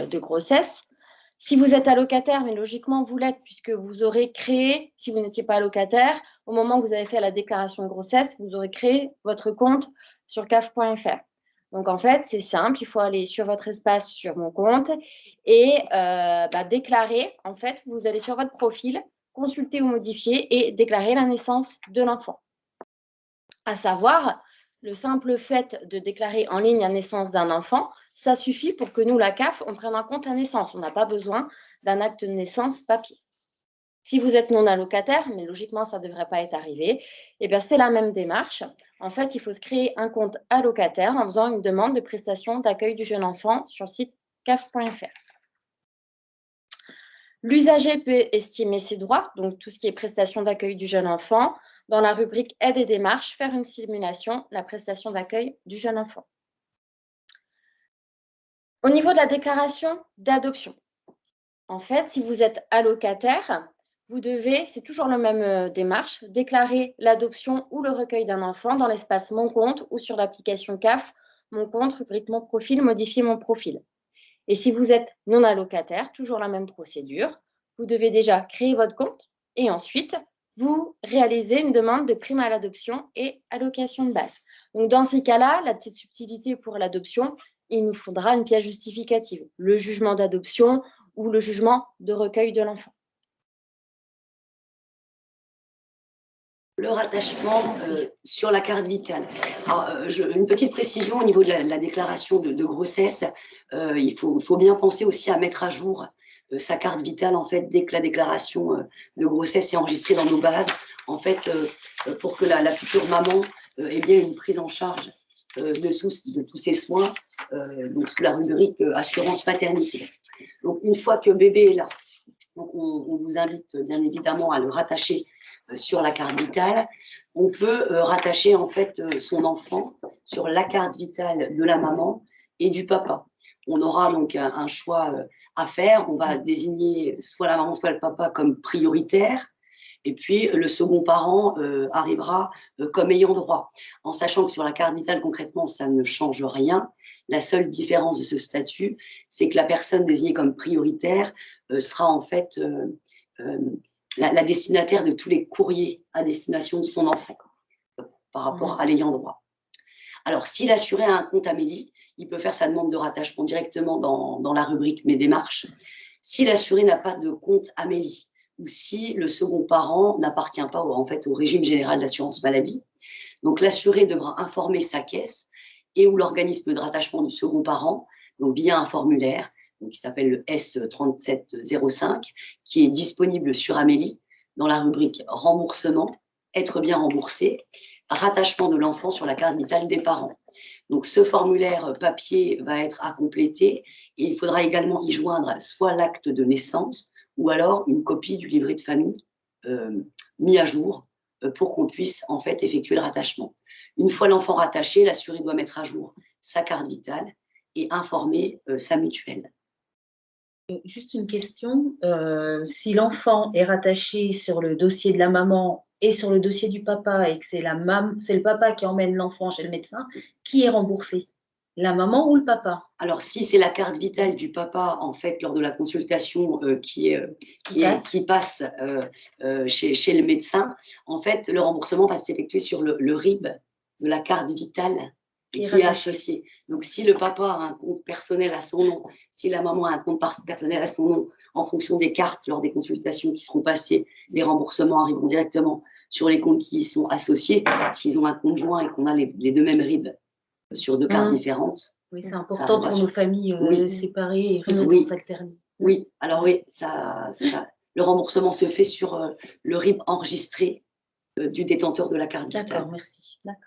de grossesse. Si vous êtes allocataire, mais logiquement vous l'êtes puisque vous aurez créé, si vous n'étiez pas allocataire, au moment où vous avez fait la déclaration de grossesse, vous aurez créé votre compte sur caf.fr. Donc en fait, c'est simple, il faut aller sur votre espace sur mon compte et déclarer, en fait, vous allez sur votre profil, consulter ou modifier et déclarer la naissance de l'enfant. À savoir, le simple fait de déclarer en ligne la naissance d'un enfant, ça suffit pour que nous, la CAF, on prenne en compte la naissance. On n'a pas besoin d'un acte de naissance papier. Si vous êtes non allocataire, mais logiquement, ça ne devrait pas être arrivé, eh bien, c'est la même démarche. En fait, il faut se créer un compte allocataire en faisant une demande de prestation d'accueil du jeune enfant sur le site caf.fr. L'usager peut estimer ses droits, donc tout ce qui est prestation d'accueil du jeune enfant, dans la rubrique aide et démarches, faire une simulation, la prestation d'accueil du jeune enfant. Au niveau de la déclaration d'adoption, en fait, si vous êtes allocataire, vous devez, c'est toujours la même démarche, déclarer l'adoption ou le recueil d'un enfant dans l'espace Mon compte ou sur l'application CAF, Mon compte, rubrique Mon profil, modifier mon profil. Et si vous êtes non allocataire, toujours la même procédure, vous devez déjà créer votre compte et ensuite vous réalisez une demande de prime à l'adoption et allocation de base. Donc dans ces cas-là, la petite subtilité pour l'adoption, il nous faudra une pièce justificative, le jugement d'adoption ou le jugement de recueil de l'enfant. Le rattachement sur la carte vitale. Alors, une petite précision au niveau de la déclaration de grossesse. Il faut bien penser aussi à mettre à jour sa carte vitale, en fait, dès que la déclaration de grossesse est enregistrée dans nos bases, en fait, pour que la future maman ait bien une prise en charge de tous ses soins, donc sous la rubrique assurance maternité. Donc, une fois que bébé est là, donc on vous invite bien évidemment à le rattacher sur la carte vitale. On peut rattacher en fait son enfant sur la carte vitale de la maman et du papa. On aura donc un choix à faire. On va désigner soit la maman, soit le papa comme prioritaire. Et puis, le second parent arrivera comme ayant droit. En sachant que sur la carte vitale, concrètement, ça ne change rien. La seule différence de ce statut, c'est que la personne désignée comme prioritaire sera en fait la destinataire de tous les courriers à destination de son enfant par rapport à l'ayant droit. Alors, si l'assuré a un compte Amélie, il peut faire sa demande de rattachement directement dans la rubrique Mes démarches. Si l'assuré n'a pas de compte Amélie, ou si le second parent n'appartient pas en fait, au régime général d'assurance maladie, donc l'assuré devra informer sa caisse et ou l'organisme de rattachement du second parent, donc via un formulaire donc qui s'appelle le S3705, qui est disponible sur Amélie dans la rubrique remboursement, être bien remboursé, rattachement de l'enfant sur la carte vitale des parents. Donc ce formulaire papier va être à compléter et il faudra également y joindre soit l'acte de naissance ou alors une copie du livret de famille mis à jour pour qu'on puisse en fait effectuer le rattachement. Une fois l'enfant rattaché, l'assuré doit mettre à jour sa carte vitale et informer sa mutuelle. Juste une question, si l'enfant est rattaché sur le dossier de la maman et sur le dossier du papa et que c'est le papa qui emmène l'enfant chez le médecin, qui est remboursé? La maman ou le papa? Alors, si c'est la carte vitale du papa, en fait, lors de la consultation qui passe chez le médecin, en fait, le remboursement va s'effectuer sur le RIB de la carte vitale qui est associé. Donc, si le papa a un compte personnel à son nom, si la maman a un compte personnel à son nom, en fonction des cartes lors des consultations qui seront passées, les remboursements arriveront directement sur les comptes qui y sont associés. S'ils ont un compte joint et qu'on a les deux mêmes RIB sur deux cartes différentes. Oui, c'est important pour nos familles séparées et résidences alternées. Oui, alors oui, le remboursement se fait sur le RIB enregistré du détenteur de la carte vitale. D'accord, merci. D'accord.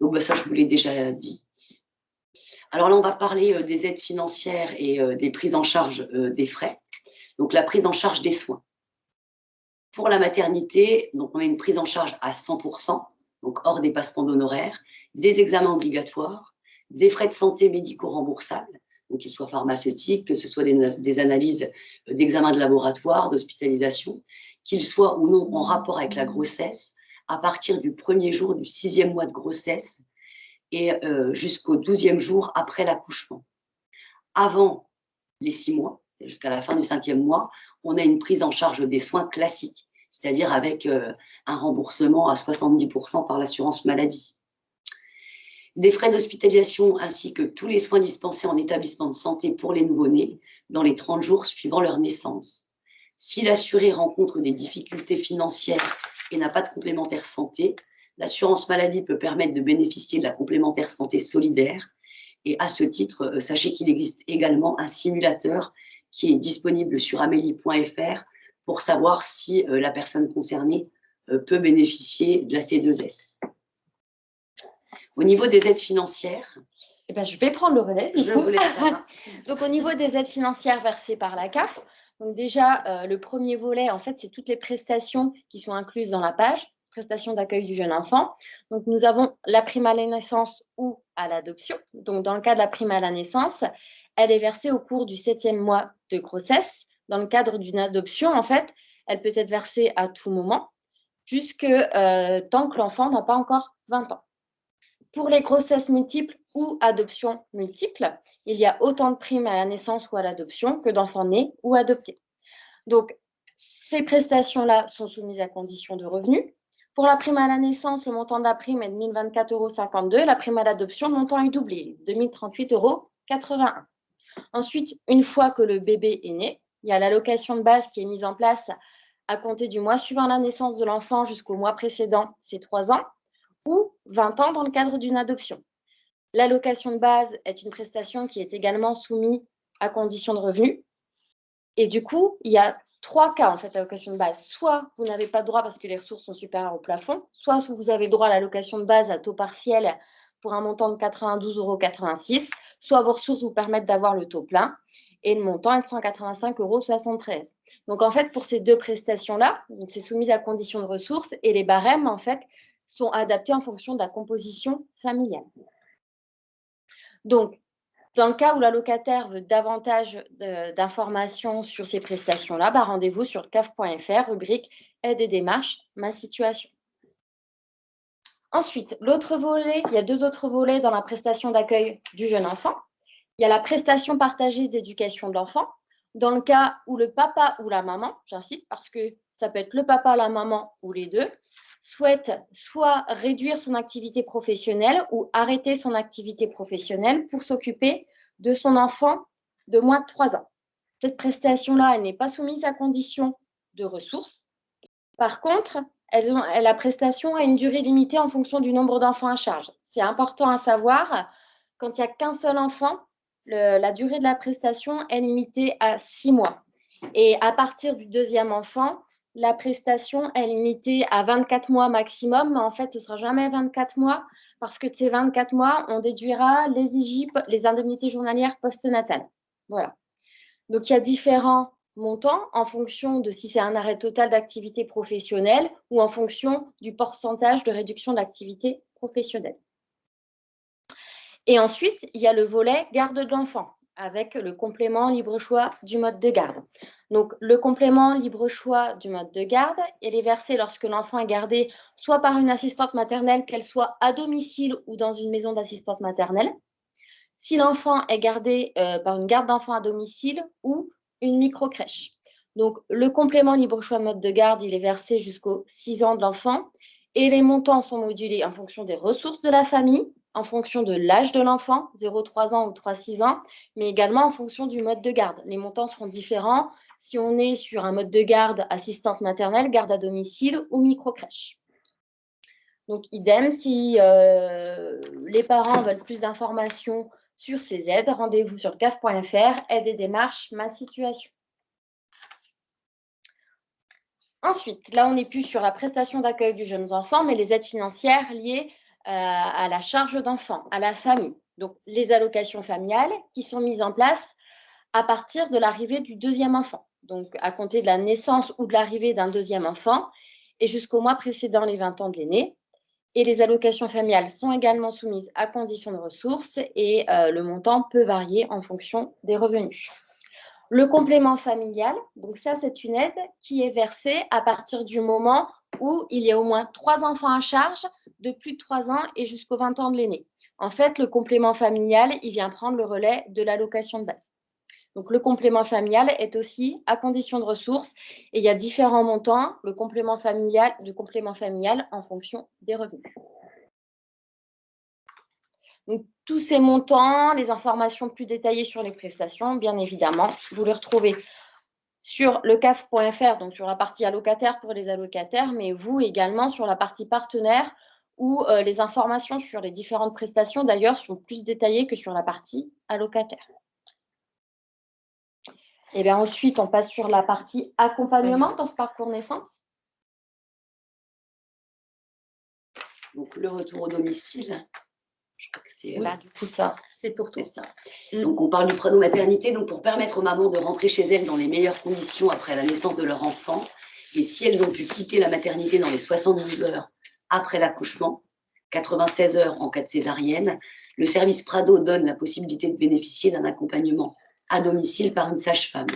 Donc ça, je vous l'ai déjà dit. Alors là, on va parler des aides financières et des prises en charge des frais. Donc la prise en charge des soins. Pour la maternité, donc on a une prise en charge à 100%, donc hors dépassement d'honoraires, des examens obligatoires, des frais de santé médicaux remboursables, donc qu'ils soient pharmaceutiques, que ce soit des analyses d'examen de laboratoire, d'hospitalisation, qu'ils soient ou non en rapport avec la grossesse, à partir du premier jour du 6e mois de grossesse et jusqu'au 12e jour après l'accouchement. avant les 6 mois, jusqu'à la fin du 5e mois, on a une prise en charge des soins classiques, c'est-à-dire avec un remboursement à 70% par l'assurance maladie. Des frais d'hospitalisation ainsi que tous les soins dispensés en établissement de santé pour les nouveau-nés dans les 30 jours suivant leur naissance. Si l'assuré rencontre des difficultés financières et n'a pas de complémentaire santé, l'assurance maladie peut permettre de bénéficier de la complémentaire santé solidaire. Et à ce titre, sachez qu'il existe également un simulateur qui est disponible sur amélie.fr pour savoir si la personne concernée peut bénéficier de la C2S. Au niveau des aides financières, eh ben, je vais prendre le relais. Je vous laisse là. Donc, au niveau des aides financières versées par la CAF, donc déjà, le premier volet, en fait, c'est toutes les prestations qui sont incluses dans la page, prestations d'accueil du jeune enfant. Donc, nous avons la prime à la naissance ou à l'adoption. Donc, dans le cas de la prime à la naissance, elle est versée au cours du 7e mois de grossesse. Dans le cadre d'une adoption, en fait, elle peut être versée à tout moment, jusque tant que l'enfant n'a pas encore 20 ans. Pour les grossesses multiples ou adoptions multiples, il y a autant de primes à la naissance ou à l'adoption que d'enfants nés ou adoptés. Donc, ces prestations-là sont soumises à condition de revenus. Pour la prime à la naissance, le montant de la prime est de 1 024,52 €. La prime à l'adoption, le montant est doublé, 2 038,81 €. Ensuite, une fois que le bébé est né, il y a l'allocation de base qui est mise en place à compter du mois suivant la naissance de l'enfant jusqu'au mois précédent, c'est 3 ans, ou 20 ans dans le cadre d'une adoption. L'allocation de base est une prestation qui est également soumise à condition de revenus. Et du coup, il y a 3 cas en fait d'allocation de base. Soit vous n'avez pas de droit parce que les ressources sont supérieures au plafond, soit vous avez le droit à l'allocation de base à taux partiel pour un montant de 92,86 €, soit vos ressources vous permettent d'avoir le taux plein et le montant est de 185,73 €. Donc en fait, pour ces deux prestations-là, c'est soumis à condition de ressources et les barèmes en fait sont adaptés en fonction de la composition familiale. Donc, dans le cas où l'allocataire veut davantage d'informations sur ces prestations-là, rendez-vous sur caf.fr, rubrique aide et démarches, ma situation. Ensuite, l'autre volet, il y a 2 autres volets dans la prestation d'accueil du jeune enfant. Il y a la prestation partagée d'éducation de l'enfant. Dans le cas où le papa ou la maman, j'insiste parce que ça peut être le papa, la maman ou les deux, souhaite soit réduire son activité professionnelle ou arrêter son activité professionnelle pour s'occuper de son enfant de moins de 3 ans. Cette prestation-là, elle n'est pas soumise à condition de ressources. Par contre, la prestation a une durée limitée en fonction du nombre d'enfants à charge. C'est important à savoir, quand il n'y a qu'un seul enfant, la durée de la prestation est limitée à 6 mois. Et à partir du deuxième enfant, la prestation est limitée à 24 mois maximum, mais en fait, ce ne sera jamais 24 mois parce que de ces 24 mois, on déduira les IJP, les indemnités journalières postnatales. Voilà. Donc, il y a différents montants en fonction de si c'est un arrêt total d'activité professionnelle ou en fonction du pourcentage de réduction de l'activité professionnelle. Et ensuite, il y a le volet garde de l'enfant avec le complément libre choix du mode de garde. Donc, le complément libre choix du mode de garde, il est versé lorsque l'enfant est gardé soit par une assistante maternelle, qu'elle soit à domicile ou dans une maison d'assistante maternelle. Si l'enfant est gardé par une garde d'enfants à domicile ou une micro-crèche. Donc, le complément libre choix mode de garde, il est versé jusqu'aux 6 ans de l'enfant et les montants sont modulés en fonction des ressources de la famille, en fonction de l'âge de l'enfant, 0-3 ans ou 3-6 ans, mais également en fonction du mode de garde. Les montants seront différents si on est sur un mode de garde assistante maternelle, garde à domicile ou micro-crèche. Donc, idem, si les parents veulent plus d'informations sur ces aides, rendez-vous sur caf.fr, aide et démarches, ma situation. Ensuite, là, on n'est plus sur la prestation d'accueil du jeune enfant, mais les aides financières liées à la charge d'enfant, à la famille. Donc, les allocations familiales qui sont mises en place à partir de l'arrivée du deuxième enfant. Donc, à compter de la naissance ou de l'arrivée d'un deuxième enfant et jusqu'au mois précédant les 20 ans de l'aîné. Et les allocations familiales sont également soumises à condition de ressources et le montant peut varier en fonction des revenus. Le complément familial, donc ça, c'est une aide qui est versée à partir du moment où il y a au moins 3 enfants à charge de plus de 3 ans et jusqu'aux 20 ans de l'aîné. En fait, le complément familial, il vient prendre le relais de l'allocation de base. Donc, le complément familial est aussi à condition de ressources et il y a différents montants du complément familial en fonction des revenus. Donc, tous ces montants, les informations plus détaillées sur les prestations, bien évidemment, vous les retrouvez sur le caf.fr, donc sur la partie allocataire pour les allocataires, mais vous également sur la partie partenaire où les informations sur les différentes prestations, d'ailleurs, sont plus détaillées que sur la partie allocataire. Et bien ensuite, on passe sur la partie accompagnement dans ce parcours naissance. Donc, le retour au domicile. Je crois que c'est Là, du coup, ça, c'est pour tout ça. Donc, on parle du prado-maternité, donc pour permettre aux mamans de rentrer chez elles dans les meilleures conditions après la naissance de leur enfant. Et si elles ont pu quitter la maternité dans les 72 heures après l'accouchement, 96 heures en cas de césarienne, le service Prado donne la possibilité de bénéficier d'un accompagnement à domicile par une sage-femme.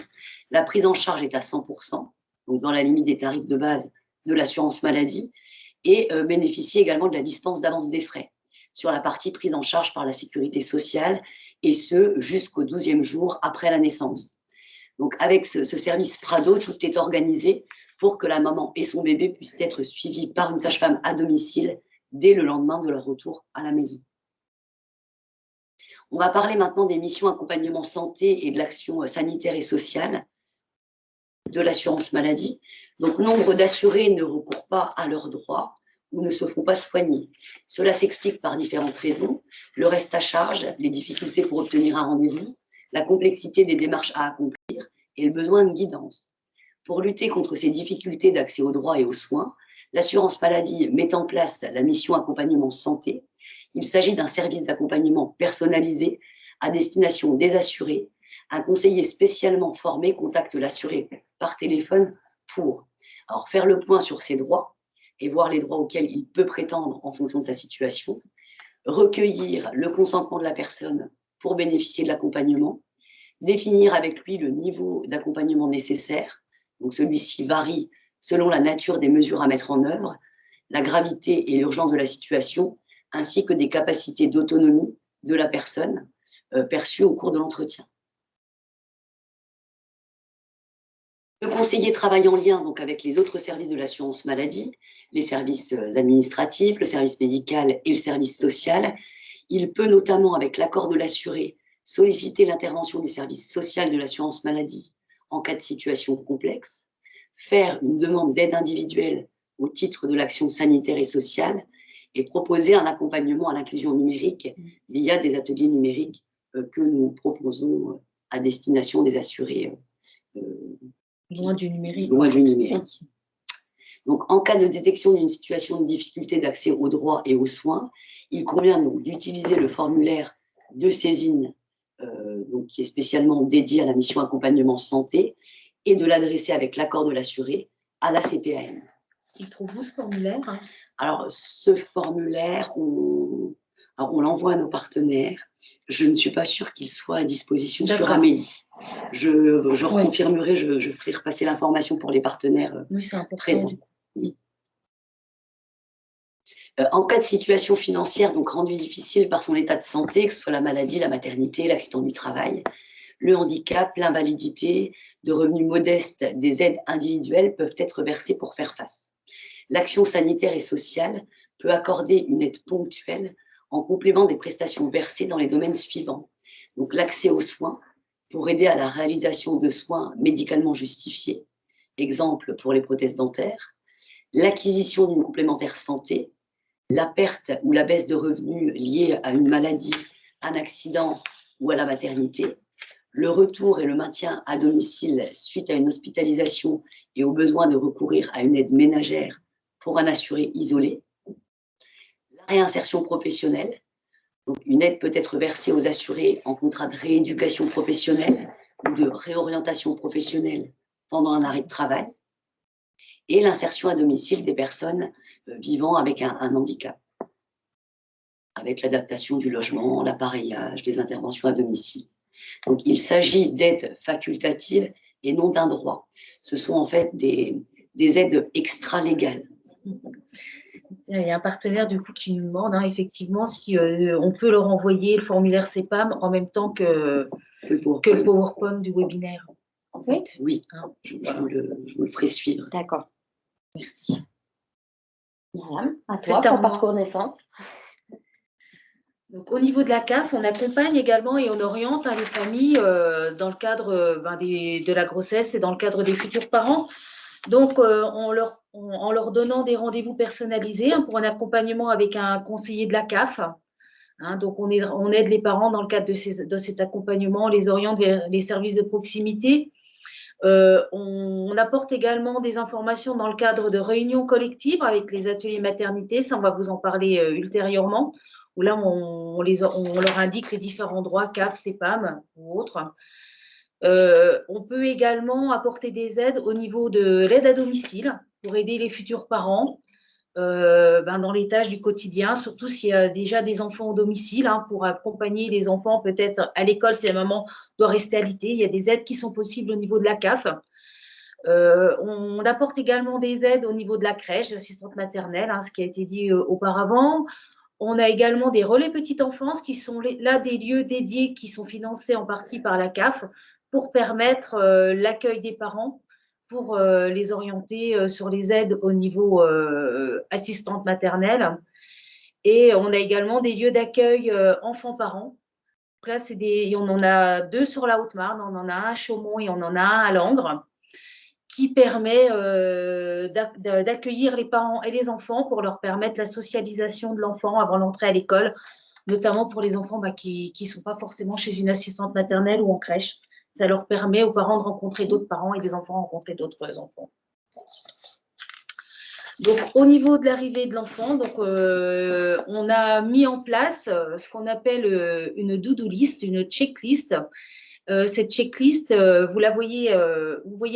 La prise en charge est à 100%, donc dans la limite des tarifs de base de l'assurance maladie, et bénéficie également de la dispense d'avance des frais sur la partie prise en charge par la sécurité sociale, et ce, jusqu'au 12e jour après la naissance. Donc, avec ce service Prado, tout est organisé pour que la maman et son bébé puissent être suivis par une sage-femme à domicile dès le lendemain de leur retour à la maison. On va parler maintenant des missions accompagnement santé et de l'action sanitaire et sociale de l'assurance maladie. Donc, nombre d'assurés ne recourent pas à leurs droits ou ne se font pas soigner. Cela s'explique par différentes raisons. Le reste à charge, les difficultés pour obtenir un rendez-vous, la complexité des démarches à accomplir et le besoin de guidance. Pour lutter contre ces difficultés d'accès aux droits et aux soins, l'assurance maladie met en place la mission accompagnement santé. Il s'agit d'un service d'accompagnement personnalisé à destination des assurés. Un conseiller spécialement formé contacte l'assuré par téléphone pour faire le point sur ses droits et voir les droits auxquels il peut prétendre en fonction de sa situation, recueillir le consentement de la personne pour bénéficier de l'accompagnement, définir avec lui le niveau d'accompagnement nécessaire. Donc celui-ci varie selon la nature des mesures à mettre en œuvre, la gravité et l'urgence de la situation, ainsi que des capacités d'autonomie de la personne perçues au cours de l'entretien. Le conseiller travaille en lien donc, avec les autres services de l'assurance maladie, les services administratifs, le service médical et le service social. Il peut notamment, avec l'accord de l'assuré, solliciter l'intervention du service social de l'assurance maladie en cas de situation complexe, faire une demande d'aide individuelle au titre de l'action sanitaire et sociale et proposer un accompagnement à l'inclusion numérique via des ateliers numériques que nous proposons à destination des assurés. Loin du numérique. Loin du numérique. Donc, en cas de détection d'une situation de difficulté d'accès aux droits et aux soins, il convient donc d'utiliser le formulaire de saisine donc, qui est spécialement dédié à la mission accompagnement santé et de l'adresser avec l'accord de l'assuré à la CPAM. Il trouve où ce formulaire? Alors, ce formulaire, on l'envoie à nos partenaires. Je ne suis pas sûre qu'il soit à disposition sur Amélie. Je confirmerai, je ferai repasser l'information pour les partenaires présents. Oui. En cas de situation financière donc rendue difficile par son état de santé, que ce soit la maladie, la maternité, l'accident du travail, le handicap, l'invalidité, de revenus modestes, des aides individuelles peuvent être versées pour faire face. L'action sanitaire et sociale peut accorder une aide ponctuelle en complément des prestations versées dans les domaines suivants. Donc l'accès aux soins pour aider à la réalisation de soins médicalement justifiés, exemple pour les prothèses dentaires, l'acquisition d'une complémentaire santé, la perte ou la baisse de revenus liés à une maladie, un accident ou à la maternité, le retour et le maintien à domicile suite à une hospitalisation et au besoin de recourir à une aide ménagère pour un assuré isolé, la réinsertion professionnelle, donc une aide peut être versée aux assurés en contrat de rééducation professionnelle ou de réorientation professionnelle pendant un arrêt de travail, et l'insertion à domicile des personnes vivant avec un handicap, avec l'adaptation du logement, l'appareillage, les interventions à domicile. Donc, il s'agit d'aides facultatives et non d'un droit. Ce sont en fait des aides extra-légales. il y a un partenaire du coup qui nous demande effectivement si on peut leur envoyer le formulaire CEPAM en même temps que le PowerPoint du webinaire. En fait. Oui, je vous le ferai suivre. D'accord. Merci. Myriam, à toi pour parcours naissance. Donc, au niveau de la CAF, on accompagne également et on oriente les familles dans le cadre de la grossesse et dans le cadre des futurs parents. Donc, en leur donnant des rendez-vous personnalisés pour un accompagnement avec un conseiller de la CAF. Donc, on aide les parents dans le cadre de cet accompagnement, on les oriente vers les services de proximité. On apporte également des informations dans le cadre de réunions collectives avec les ateliers maternité. Ça, on va vous en parler ultérieurement, où là, on leur indique les différents droits, CAF, CEPAM ou autres. On peut également apporter des aides au niveau de l'aide à domicile pour aider les futurs parents dans les tâches du quotidien, surtout s'il y a déjà des enfants au domicile, pour accompagner les enfants peut-être à l'école si la maman doit rester alitée. Il y a des aides qui sont possibles au niveau de la CAF. On apporte également des aides au niveau de la crèche, assistante maternelle, ce qui a été dit auparavant. On a également des relais petite enfance qui sont là des lieux dédiés qui sont financés en partie par la CAF pour permettre l'accueil des parents, pour les orienter sur les aides au niveau assistante maternelle. Et on a également des lieux d'accueil enfants-parents. Là, on en a 2 sur la Haute-Marne, on en a un à Chaumont et on en a un à Langres, qui permet d'accueillir les parents et les enfants pour leur permettre la socialisation de l'enfant avant l'entrée à l'école, notamment pour les enfants qui ne sont pas forcément chez une assistante maternelle ou en crèche. Ça leur permet aux parents de rencontrer d'autres parents et des enfants rencontrer d'autres enfants. Donc, au niveau de l'arrivée de l'enfant, on a mis en place ce qu'on appelle une do-do list, une checklist. Cette checklist, vous voyez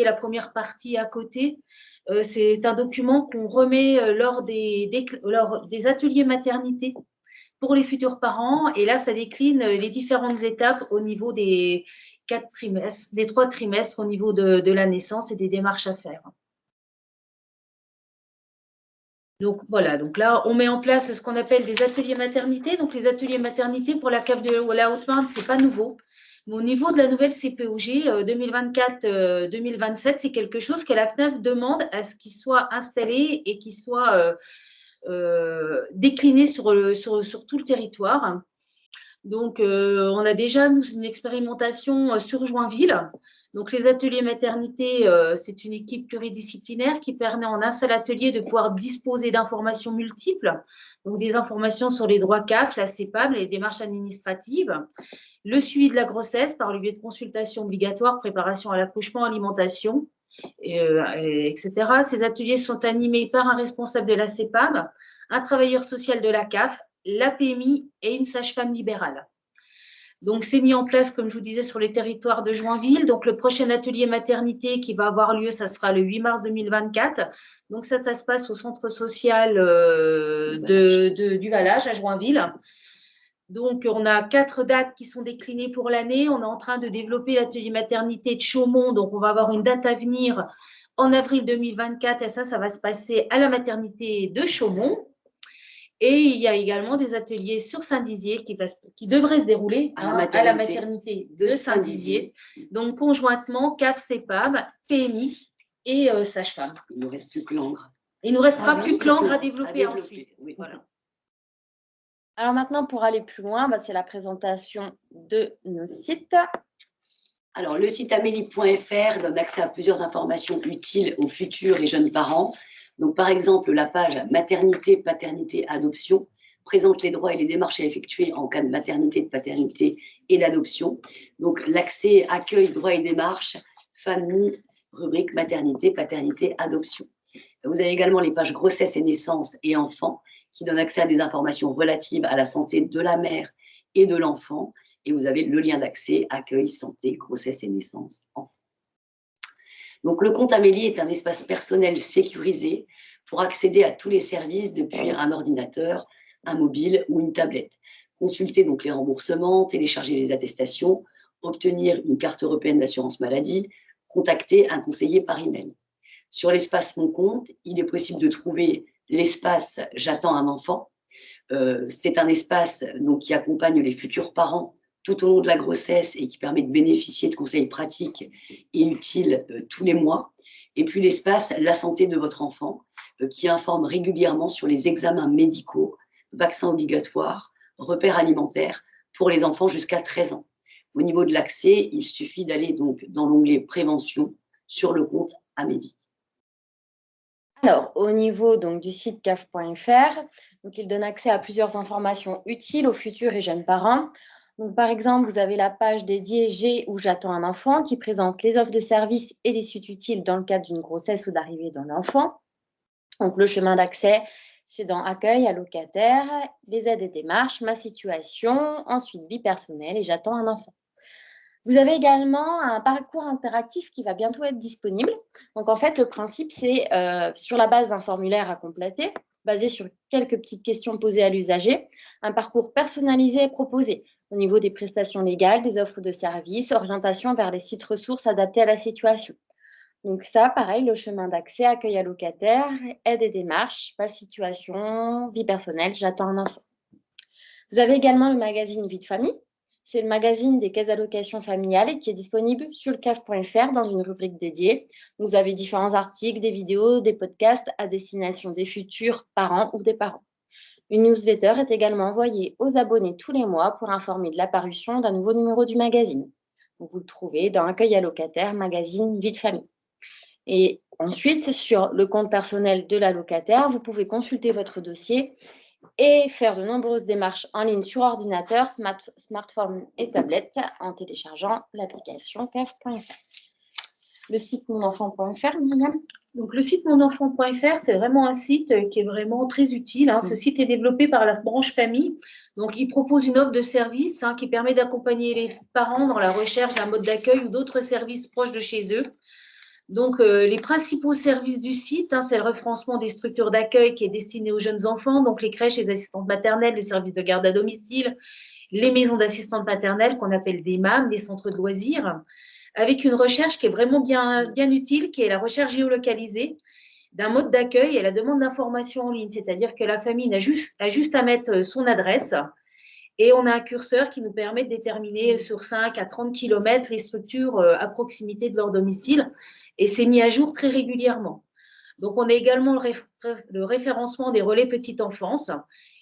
la première partie à côté. C'est un document qu'on remet lors des ateliers maternité pour les futurs parents. Et là, ça décline les différentes étapes au niveau des 3 trimestres au niveau de la naissance et des démarches à faire. Donc voilà, donc là, on met en place ce qu'on appelle des ateliers maternité. Donc les ateliers maternité pour la CAF de la Haute-Marne, ce n'est pas nouveau. Mais au niveau de la nouvelle CPOG 2024-2027, c'est quelque chose que la CNAF demande à ce qu'il soit installé et qu'il soit décliné sur tout le territoire. Donc, on a déjà, nous, une expérimentation sur Joinville. Donc, les ateliers maternité, c'est une équipe pluridisciplinaire qui permet en un seul atelier de pouvoir disposer d'informations multiples. Donc, des informations sur les droits CAF, la CEPAM, les démarches administratives, le suivi de la grossesse par le biais de consultations obligatoires, préparation à l'accouchement, alimentation, etc. Ces ateliers sont animés par un responsable de la CEPAM, un travailleur social de la CAF, la PMI et une sage-femme libérale. Donc, c'est mis en place, comme je vous disais, sur les territoires de Joinville. Donc, le prochain atelier maternité qui va avoir lieu, ça sera le 8 mars 2024. Donc, ça se passe au centre social du Valage à Joinville. Donc, on a 4 dates qui sont déclinées pour l'année. On est en train de développer l'atelier maternité de Chaumont. Donc, on va avoir une date à venir en avril 2024. Et ça va se passer à la maternité de Chaumont. Et il y a également des ateliers sur Saint-Dizier qui devraient se dérouler à la maternité de Saint-Dizier. Donc, conjointement, CAF, CEPAM, PMI et sage-femme. Il ne nous reste plus que Langres. Il ne nous restera plus que Langres à développer ensuite. Oui. Voilà. Alors maintenant, pour aller plus loin, c'est la présentation de nos sites. Alors, le site amélie.fr donne accès à plusieurs informations utiles aux futurs et jeunes parents. Donc, par exemple, la page maternité, paternité, adoption présente les droits et les démarches à effectuer en cas de maternité, de paternité et d'adoption. Donc, l'accès, accueil, droits et démarches, famille, rubrique maternité, paternité, adoption. Vous avez également les pages grossesse et naissance et enfants qui donnent accès à des informations relatives à la santé de la mère et de l'enfant. Et vous avez le lien d'accès, accueil, santé, grossesse et naissance, enfants. Donc, le compte Amélie est un espace personnel sécurisé pour accéder à tous les services depuis un ordinateur, un mobile ou une tablette. Consulter donc les remboursements, télécharger les attestations, obtenir une carte européenne d'assurance maladie, contacter un conseiller par email. Sur l'espace Mon compte, il est possible de trouver l'espace « J'attends un enfant ». C'est un espace donc, qui accompagne les futurs parents tout au long de la grossesse et qui permet de bénéficier de conseils pratiques et utiles tous les mois. Et puis l'espace « La santé de votre enfant » qui informe régulièrement sur les examens médicaux, vaccins obligatoires, repères alimentaires pour les enfants jusqu'à 13 ans. Au niveau de l'accès, il suffit d'aller donc dans l'onglet « Prévention » sur le compte Amélie. Alors, au niveau donc, du site caf.fr, il donne accès à plusieurs informations utiles aux futurs et jeunes parents. Donc, par exemple, vous avez la page dédiée « J'ai ou j'attends un enfant » qui présente les offres de services et des sites utiles dans le cadre d'une grossesse ou d'arrivée d'un enfant. Donc, le chemin d'accès, c'est dans « Accueil, allocataire », les aides et démarches, ma situation, ensuite vie personnelle et j'attends un enfant. Vous avez également un parcours interactif qui va bientôt être disponible. Donc, en fait, le principe, c'est sur la base d'un formulaire à compléter, basé sur quelques petites questions posées à l'usager, un parcours personnalisé est proposé au niveau des prestations légales, des offres de services, orientation vers les sites ressources adaptés à la situation. Donc ça, pareil, le chemin d'accès, accueil allocataire, aide et démarches, ma situation, vie personnelle, j'attends un enfant. Vous avez également le magazine Vie de famille. C'est le magazine des caisses d'allocation familiale et qui est disponible sur le caf.fr dans une rubrique dédiée. Vous avez différents articles, des vidéos, des podcasts à destination des futurs parents ou des parents. Une newsletter est également envoyée aux abonnés tous les mois pour informer de l'apparition d'un nouveau numéro du magazine. Vous le trouvez dans Accueil allocataire, magazine Vie de famille. Et ensuite, sur le compte personnel de l'allocataire, vous pouvez consulter votre dossier et faire de nombreuses démarches en ligne sur ordinateur, smartphone et tablette en téléchargeant l'application caf.fr. Le site monenfant.fr, Myriam. Donc, le site monenfant.fr, c'est vraiment un site qui est vraiment très utile. Ce site est développé par la branche famille. Donc, il propose une offre de service qui permet d'accompagner les parents dans la recherche d'un mode d'accueil ou d'autres services proches de chez eux. Donc, les principaux services du site, c'est le référencement des structures d'accueil qui est destiné aux jeunes enfants, donc les crèches, les assistantes maternelles, le service de garde à domicile, les maisons d'assistantes maternelles qu'on appelle des MAM, des centres de loisirs, avec une recherche qui est vraiment bien utile, qui est la recherche géolocalisée d'un mode d'accueil et la demande d'information en ligne. C'est-à-dire que la famille a juste à mettre son adresse et on a un curseur qui nous permet de déterminer sur 5 à 30 km les structures à proximité de leur domicile. Et c'est mis à jour très régulièrement. Donc, on a également le référencement des relais petite enfance,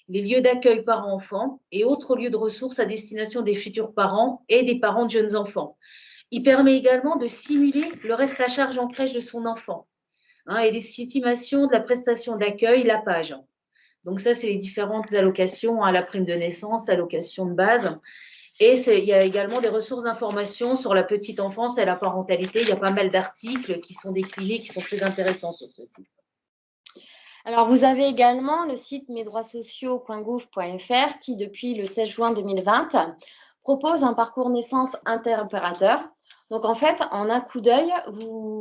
les lieux d'accueil parents-enfants et autres lieux de ressources à destination des futurs parents et des parents de jeunes enfants. Il permet également de simuler le reste à charge en crèche de son enfant et les estimations de la prestation d'accueil, la page. Donc, ça, c'est les différentes allocations, la prime de naissance, l'allocation de base. Et il y a également des ressources d'information sur la petite enfance et la parentalité. Il y a pas mal d'articles qui sont déclinés, qui sont très intéressants sur ce site. Alors, vous avez également le site mesdroitssociaux.gouv.fr qui, depuis le 16 juin 2020, propose un parcours naissance interopérateur. Donc, en fait, en un coup d'œil,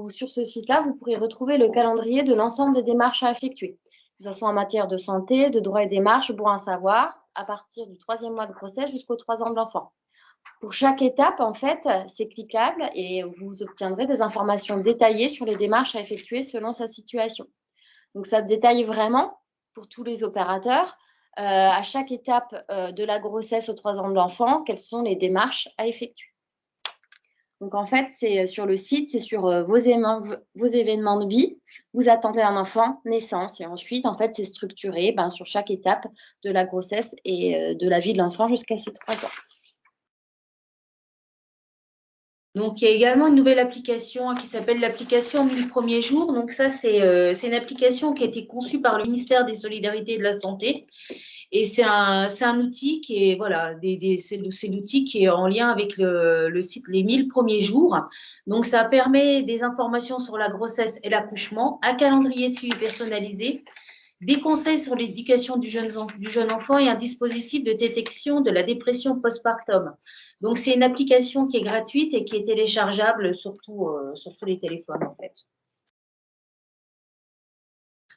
sur ce site-là, vous pourrez retrouver le calendrier de l'ensemble des démarches à effectuer, que ce soit en matière de santé, de droits et démarches, bon à savoir, à partir du 3e mois de grossesse jusqu'aux 3 ans de l'enfant. Pour chaque étape, en fait, c'est cliquable et vous obtiendrez des informations détaillées sur les démarches à effectuer selon sa situation. Donc, ça détaille vraiment pour tous les opérateurs, à chaque étape de la grossesse aux 3 ans de l'enfant, quelles sont les démarches à effectuer. Donc, en fait, c'est sur le site, c'est sur vos événements de vie. Vous attendez un enfant, naissance. Et ensuite, en fait, c'est structuré sur chaque étape de la grossesse et de la vie de l'enfant jusqu'à ses 3 ans. Donc, il y a également une nouvelle application qui s'appelle l'application 1000 premiers jours. Donc, ça, c'est une application qui a été conçue par le ministère des Solidarités et de la Santé. Et c'est un outil qui est, c'est l'outil qui est en lien avec le site Les 1000 premiers jours. Donc, ça permet des informations sur la grossesse et l'accouchement, un calendrier de suivi personnalisé, des conseils sur l'éducation du jeune enfant et un dispositif de détection de la dépression postpartum. Donc, c'est une application qui est gratuite et qui est téléchargeable sur tous les téléphones, en fait.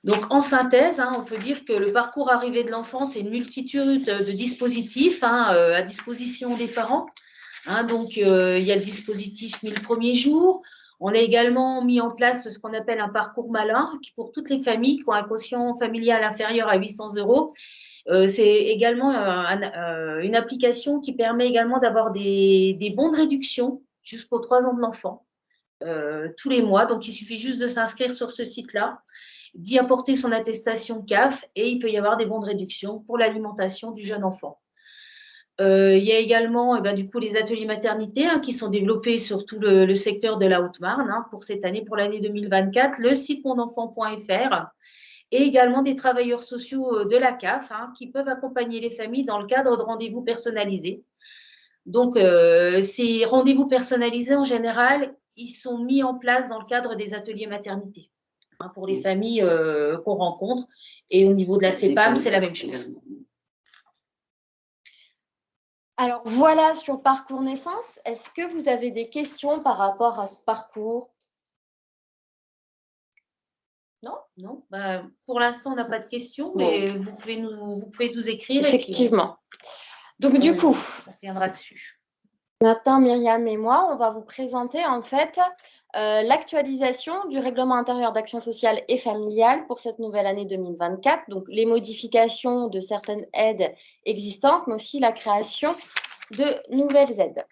Donc, en synthèse, on peut dire que le parcours arrivée de l'enfant, c'est une multitude de dispositifs à disposition des parents. Donc, il y a le dispositif 1000 premiers jours. On a également mis en place ce qu'on appelle un parcours malin pour toutes les familles qui ont un quotient familial inférieur à 800 €. C'est également une application qui permet également d'avoir des bons de réduction jusqu'aux 3 ans de l'enfant, tous les mois. Donc, il suffit juste de s'inscrire sur ce site-là, d'y apporter son attestation CAF et il peut y avoir des bons de réduction pour l'alimentation du jeune enfant. Il y a également du coup, les ateliers maternité qui sont développés sur tout le secteur de la Haute-Marne pour cette année, pour l'année 2024, le site monenfant.fr et également des travailleurs sociaux de la CAF qui peuvent accompagner les familles dans le cadre de rendez-vous personnalisés. Donc, ces rendez-vous personnalisés, en général, ils sont mis en place dans le cadre des ateliers maternité pour les familles qu'on rencontre. Et au niveau de la CEPAM, c'est la même chose. Alors voilà sur Parcours Naissance. Est-ce que vous avez des questions par rapport à ce parcours? Non? Non, pour l'instant, on n'a pas de questions, mais vous pouvez nous écrire. Effectivement. Donc du coup, on reviendra dessus. Maintenant, Myriam et moi, on va vous présenter en fait l'actualisation du règlement intérieur d'action sociale et familiale pour cette nouvelle année 2024. Donc, les modifications de certaines aides existantes, mais aussi la création de nouvelles aides.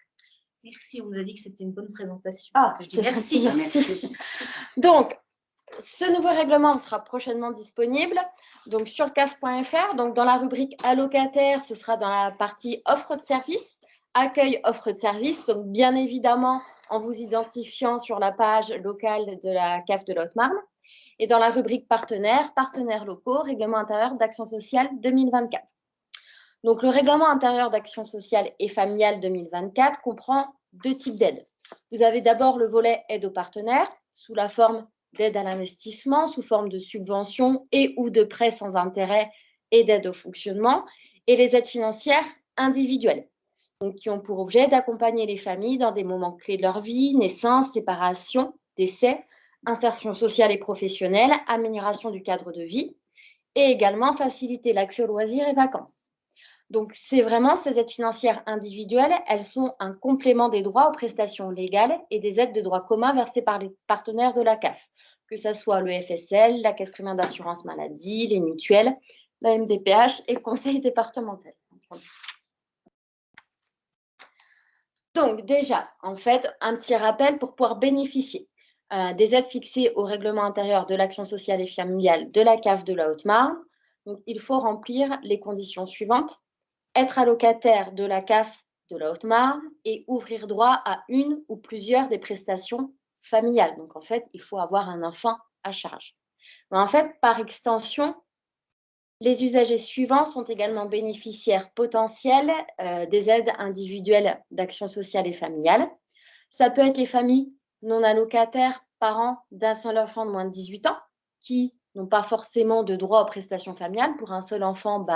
Merci, on nous a dit que c'était une bonne présentation. Je dis merci. Merci. Donc, ce nouveau règlement sera prochainement disponible donc, sur le CAF.fr. Donc, dans la rubrique allocataire, ce sera dans la partie offre de service. Accueil, offre de service, donc bien évidemment en vous identifiant sur la page locale de la CAF de la Haute-Marne. Et dans la rubrique partenaires, partenaires locaux, règlement intérieur d'action sociale 2024. Donc le règlement intérieur d'action sociale et familiale 2024 comprend 2 types d'aides. Vous avez d'abord le volet aide aux partenaires, sous la forme d'aide à l'investissement, sous forme de subventions et ou de prêts sans intérêt et d'aide au fonctionnement, et les aides financières individuelles. Donc, qui ont pour objet d'accompagner les familles dans des moments clés de leur vie, naissance, séparation, décès, insertion sociale et professionnelle, amélioration du cadre de vie et également faciliter l'accès aux loisirs et vacances. Donc, c'est vraiment ces aides financières individuelles, elles sont un complément des droits aux prestations légales et des aides de droit commun versées par les partenaires de la CAF, que ce soit le FSL, la Caisse primaire d'assurance maladie, les mutuelles, la MDPH et le conseil départemental. Donc déjà, en fait, un petit rappel pour pouvoir bénéficier des aides fixées au règlement intérieur de l'action sociale et familiale de la CAF de la Haute-Marne. Donc, il faut remplir les conditions suivantes. Être allocataire de la CAF de la Haute-Marne et ouvrir droit à une ou plusieurs des prestations familiales. Donc, en fait, il faut avoir un enfant à charge. Mais en fait, par extension, les usagers suivants sont également bénéficiaires potentiels des aides individuelles d'action sociale et familiale. Ça peut être les familles non allocataires, parents d'un seul enfant de moins de 18 ans, qui n'ont pas forcément de droit aux prestations familiales. Pour un seul enfant,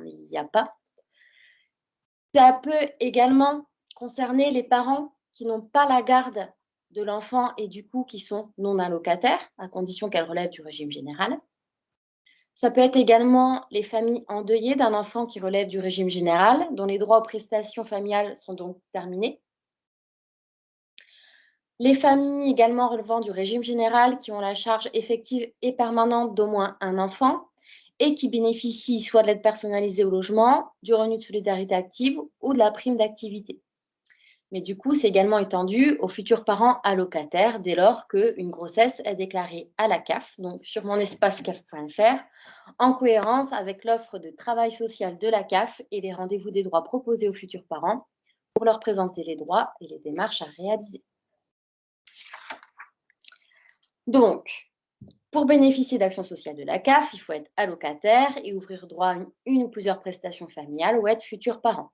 il n'y a pas. Ça peut également concerner les parents qui n'ont pas la garde de l'enfant et du coup qui sont non allocataires, à condition qu'elles relèvent du régime général. Ça peut être également les familles endeuillées d'un enfant qui relève du régime général, dont les droits aux prestations familiales sont donc terminés. Les familles également relevant du régime général qui ont la charge effective et permanente d'au moins un enfant et qui bénéficient soit de l'aide personnalisée au logement, du revenu de solidarité active ou de la prime d'activité. Mais du coup, c'est également étendu aux futurs parents allocataires dès lors qu'une grossesse est déclarée à la CAF, donc sur mon espace CAF.fr, en cohérence avec l'offre de travail social de la CAF et les rendez-vous des droits proposés aux futurs parents pour leur présenter les droits et les démarches à réaliser. Donc, pour bénéficier d'actions sociales de la CAF, il faut être allocataire et ouvrir droit à une ou plusieurs prestations familiales ou être futur parent.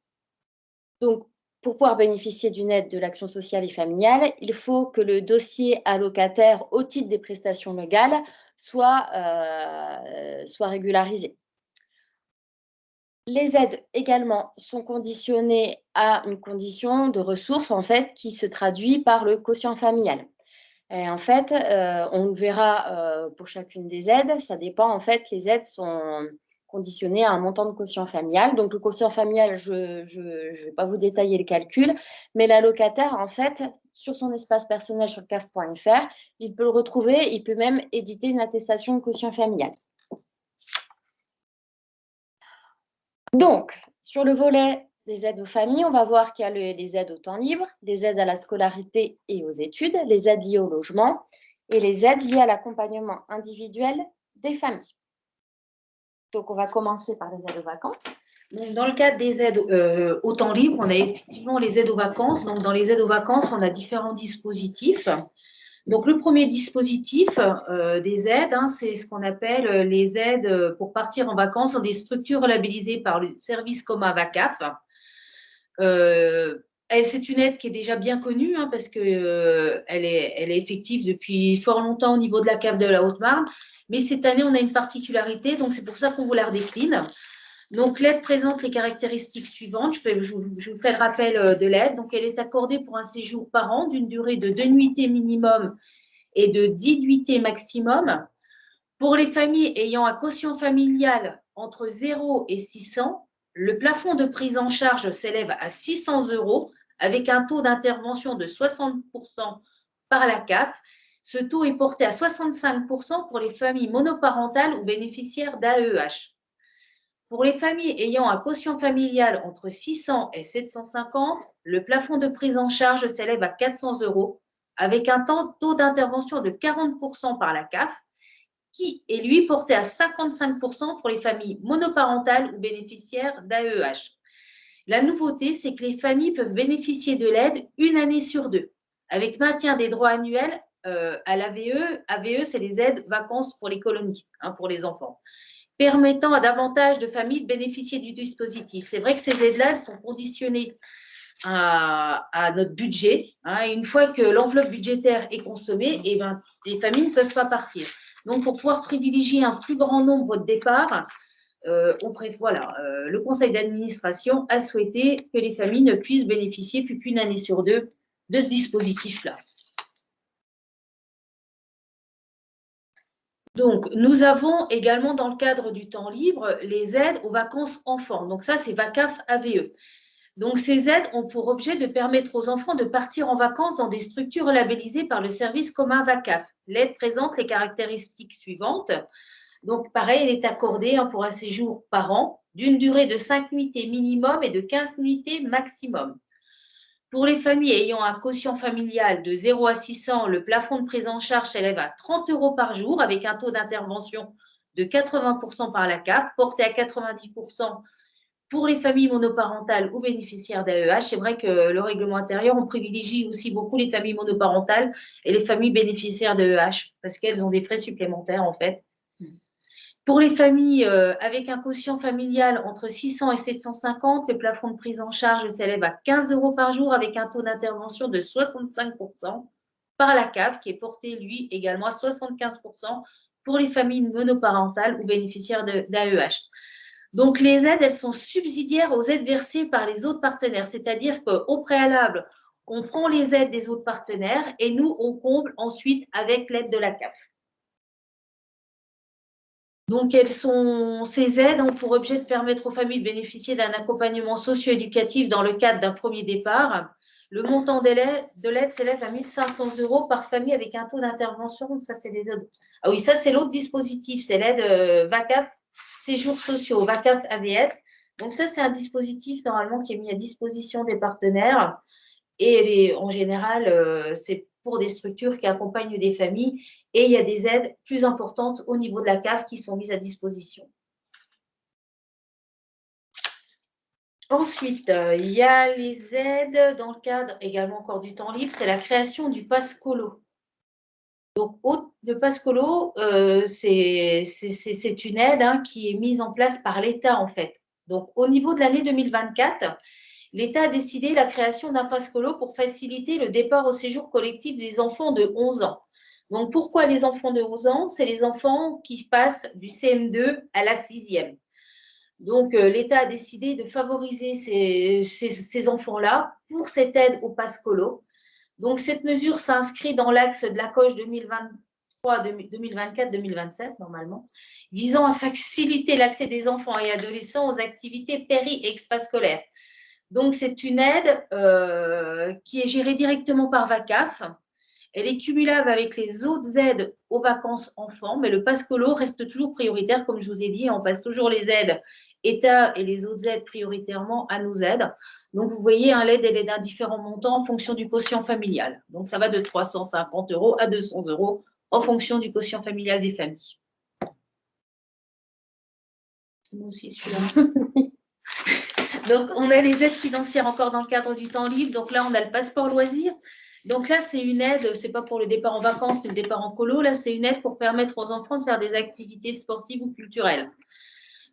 Donc, pour pouvoir bénéficier d'une aide de l'action sociale et familiale, il faut que le dossier allocataire au titre des prestations légales soit régularisé. Les aides également sont conditionnées à une condition de ressources en fait qui se traduit par le quotient familial. Et en fait, on le verra pour chacune des aides, ça dépend en fait, les aides sont conditionnées à un montant de quotient familial. Donc le quotient familial, je vais pas vous détailler le calcul, mais l'allocataire en fait, sur son espace personnel sur le CAF.fr. Il peut le retrouver, il peut même éditer une attestation de quotient familial. Donc, sur le volet des aides aux familles, on va voir qu'il y a les aides au temps libre, les aides à la scolarité et aux études, les aides liées au logement et les aides liées à l'accompagnement individuel des familles. Donc, on va commencer par les aides aux vacances. Donc, dans le cadre des aides au temps libre, on a effectivement les aides aux vacances. Donc, dans les aides aux vacances, on a différents dispositifs. Donc, le premier dispositif des aides, c'est ce qu'on appelle les aides pour partir en vacances dans des structures labellisées par le service commun VACAF. C'est une aide qui est déjà bien connue parce qu'elle elle est effective depuis fort longtemps au niveau de la CAF de la Haute-Marne. Mais cette année, on a une particularité, donc c'est pour ça qu'on vous la redécline. Donc, l'aide présente les caractéristiques suivantes. Je vous fais le rappel de l'aide. Donc, elle est accordée pour un séjour par an d'une durée de 2 nuitées minimum et de 10 nuitées maximum. Pour les familles ayant un quotient familial entre 0 et 600, le plafond de prise en charge s'élève à 600 € avec un taux d'intervention de 60% par la CAF. Ce taux est porté à 65% pour les familles monoparentales ou bénéficiaires d'AEH. Pour les familles ayant un quotient familial entre 600 et 750, le plafond de prise en charge s'élève à 400 € avec un taux d'intervention de 40% par la CAF qui est lui porté à 55% pour les familles monoparentales ou bénéficiaires d'AEH. La nouveauté, c'est que les familles peuvent bénéficier de l'aide une année sur 2, avec maintien des droits annuels à l'AVE. AVE, c'est les aides vacances pour les colonies, pour les enfants, permettant à davantage de familles de bénéficier du dispositif. C'est vrai que ces aides-là, elles sont conditionnées à notre budget. Et une fois que l'enveloppe budgétaire est consommée, les familles ne peuvent pas partir. Donc, pour pouvoir privilégier un plus grand nombre de départs, le conseil d'administration a souhaité que les familles ne puissent bénéficier plus qu'une année sur 2 de ce dispositif-là. Donc, nous avons également dans le cadre du temps libre les aides aux vacances enfants. Donc, ça, c'est VACAF AVE. Donc, ces aides ont pour objet de permettre aux enfants de partir en vacances dans des structures labellisées par le service commun VACAF. L'aide présente les caractéristiques suivantes. Donc, pareil, elle est accordée pour un séjour par an d'une durée de 5 nuitées minimum et de 15 nuitées maximum. Pour les familles ayant un quotient familial de 0 à 600, le plafond de prise en charge s'élève à 30 € par jour avec un taux d'intervention de 80% par la CAF, porté à 90% pour les familles monoparentales ou bénéficiaires d'AEH. C'est vrai que le règlement intérieur, on privilégie aussi beaucoup les familles monoparentales et les familles bénéficiaires d'AEH parce qu'elles ont des frais supplémentaires en fait. Pour les familles avec un quotient familial entre 600 et 750, le plafond de prise en charge s'élève à 15 € par jour avec un taux d'intervention de 65% par la CAF qui est porté, lui, également à 75% pour les familles monoparentales ou bénéficiaires d'AEH. Donc, les aides, elles sont subsidiaires aux aides versées par les autres partenaires, c'est-à-dire qu'au préalable, on prend les aides des autres partenaires et nous, on comble ensuite avec l'aide de la CAF. Donc, ces aides ont pour objet de permettre aux familles de bénéficier d'un accompagnement socio-éducatif dans le cadre d'un premier départ. Le montant de l'aide s'élève à 1 500 € par famille avec un taux d'intervention. Ça, c'est les aides. Ah oui, ça, c'est l'autre dispositif, c'est l'aide VACAF séjours sociaux, VACAF AVS. Donc, ça, c'est un dispositif normalement qui est mis à disposition des partenaires. Et en général, c'est pour des structures qui accompagnent des familles et il y a des aides plus importantes au niveau de la CAF qui sont mises à disposition. Ensuite, il y a les aides dans le cadre également encore du temps libre, c'est la création du pass colo. Donc, le pass colo, c'est une aide qui est mise en place par l'État en fait. Donc, au niveau de l'année 2024, l'État a décidé la création d'un pass colo pour faciliter le départ au séjour collectif des enfants de 11 ans. Donc, pourquoi les enfants de 11 ans? C'est les enfants qui passent du CM2 à la 6e. Donc, l'État a décidé de favoriser ces enfants-là pour cette aide au pass colo. Donc, cette mesure s'inscrit dans l'axe de la COG 2023-2024-2027, normalement, visant à faciliter l'accès des enfants et adolescents aux activités péri- et extrascolaires. Donc, c'est une aide qui est gérée directement par VACAF. Elle est cumulable avec les autres aides aux vacances enfants, mais le Pass-Colo reste toujours prioritaire. Comme je vous ai dit, on passe toujours les aides État et les autres aides prioritairement à nos aides. Donc, vous voyez, l'aide, elle est d'un différent montant en fonction du quotient familial. Donc, ça va de 350 € à 200 € en fonction du quotient familial des familles. C'est moi aussi celui-là. Donc, on a les aides financières encore dans le cadre du temps libre. Donc là, on a le passeport loisir. Donc là, c'est une aide, c'est pas pour le départ en vacances, c'est le départ en colo. Là, c'est une aide pour permettre aux enfants de faire des activités sportives ou culturelles.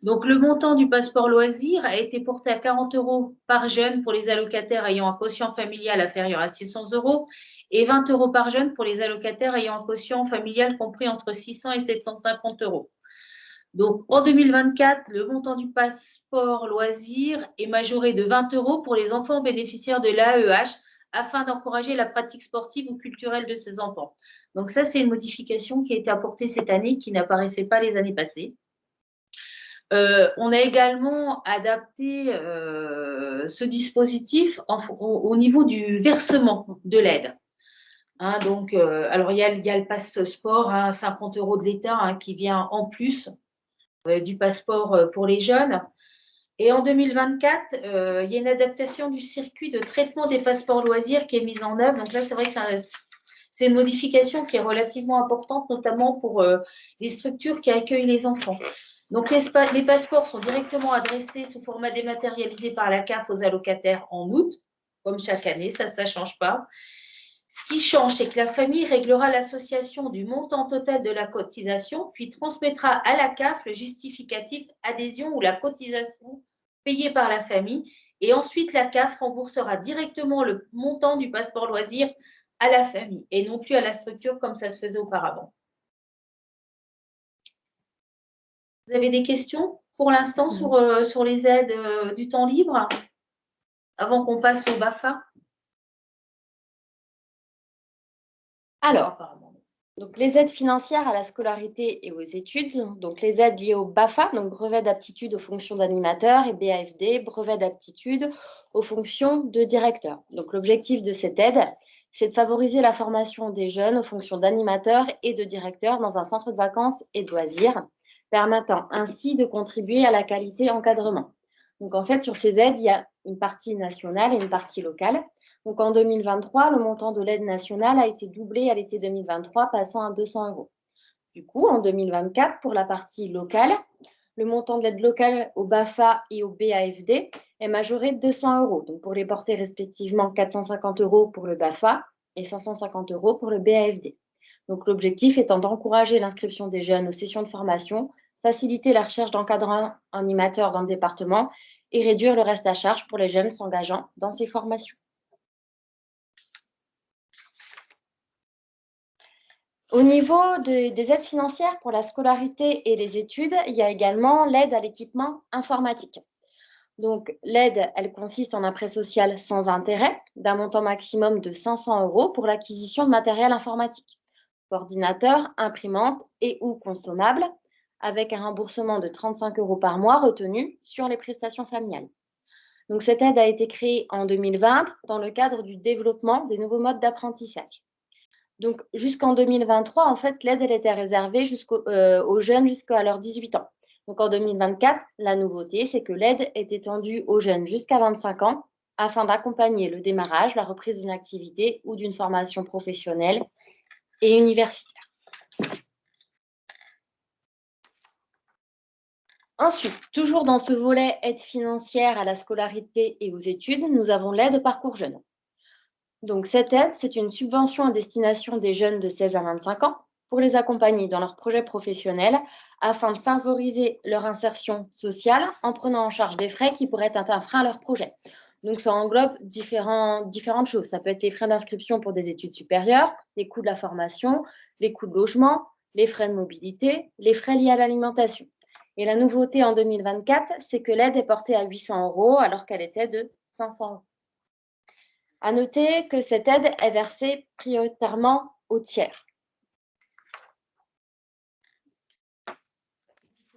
Donc, le montant du passeport loisir a été porté à 40 € par jeune pour les allocataires ayant un quotient familial inférieur à 600 € et 20 € par jeune pour les allocataires ayant un quotient familial compris entre 600 et 750 €. Donc, en 2024, le montant du passeport loisir est majoré de 20 € pour les enfants bénéficiaires de l'AEH afin d'encourager la pratique sportive ou culturelle de ces enfants. Donc, ça, c'est une modification qui a été apportée cette année qui n'apparaissait pas les années passées. On a également adapté ce dispositif au niveau du versement de l'aide. Donc, alors, il y a le pass sport, 50 € de l'État qui vient en plus du passeport pour les jeunes. Et en 2024, il y a une adaptation du circuit de traitement des passeports loisirs qui est mise en œuvre. Donc là, c'est vrai que c'est une modification qui est relativement importante, notamment pour les structures qui accueillent les enfants. Donc, les passeports sont directement adressés sous format dématérialisé par la CAF aux allocataires en août, comme chaque année, ça ne change pas. Ce qui change, c'est que la famille réglera l'association du montant total de la cotisation, puis transmettra à la CAF le justificatif adhésion ou la cotisation payée par la famille. Et ensuite, la CAF remboursera directement le montant du passeport loisir à la famille et non plus à la structure comme ça se faisait auparavant. Vous avez des questions pour l'instant sur les aides du temps libre avant qu'on passe au BAFA? Alors, donc les aides financières à la scolarité et aux études, donc les aides liées au BAFA, donc brevet d'aptitude aux fonctions d'animateur, et BAFD, brevet d'aptitude aux fonctions de directeur. Donc l'objectif de cette aide, c'est de favoriser la formation des jeunes aux fonctions d'animateur et de directeur dans un centre de vacances et de loisirs, permettant ainsi de contribuer à la qualité encadrement. Donc en fait, sur ces aides, il y a une partie nationale et une partie locale. Donc en 2023, le montant de l'aide nationale a été doublé à l'été 2023, passant à 200 €. Du coup, en 2024, pour la partie locale, le montant de l'aide locale au BAFA et au BAFD est majoré de 200 €. Donc pour les porter respectivement 450 € pour le BAFA et 550 € pour le BAFD. Donc l'objectif étant d'encourager l'inscription des jeunes aux sessions de formation, faciliter la recherche d'encadrants animateurs dans le département et réduire le reste à charge pour les jeunes s'engageant dans ces formations. Au niveau des aides financières pour la scolarité et les études, il y a également l'aide à l'équipement informatique. Donc, l'aide, elle consiste en un prêt social sans intérêt d'un montant maximum de 500 € pour l'acquisition de matériel informatique, ordinateur, imprimante et ou consommable, avec un remboursement de 35 € par mois retenu sur les prestations familiales. Donc, cette aide a été créée en 2020 dans le cadre du développement des nouveaux modes d'apprentissage. Donc, jusqu'en 2023, en fait, l'aide, elle était réservée aux jeunes jusqu'à leurs 18 ans. Donc, en 2024, la nouveauté, c'est que l'aide est étendue aux jeunes jusqu'à 25 ans afin d'accompagner le démarrage, la reprise d'une activité ou d'une formation professionnelle et universitaire. Ensuite, toujours dans ce volet aide financière à la scolarité et aux études, nous avons l'aide Parcours Jeunes. Donc, cette aide, c'est une subvention à destination des jeunes de 16 à 25 ans pour les accompagner dans leurs projets professionnels afin de favoriser leur insertion sociale en prenant en charge des frais qui pourraient être un frein à leur projet. Donc, ça englobe différentes choses. Ça peut être les frais d'inscription pour des études supérieures, les coûts de la formation, les coûts de logement, les frais de mobilité, les frais liés à l'alimentation. Et la nouveauté en 2024, c'est que l'aide est portée à 800 € alors qu'elle était de 500 €. À noter que cette aide est versée prioritairement aux tiers.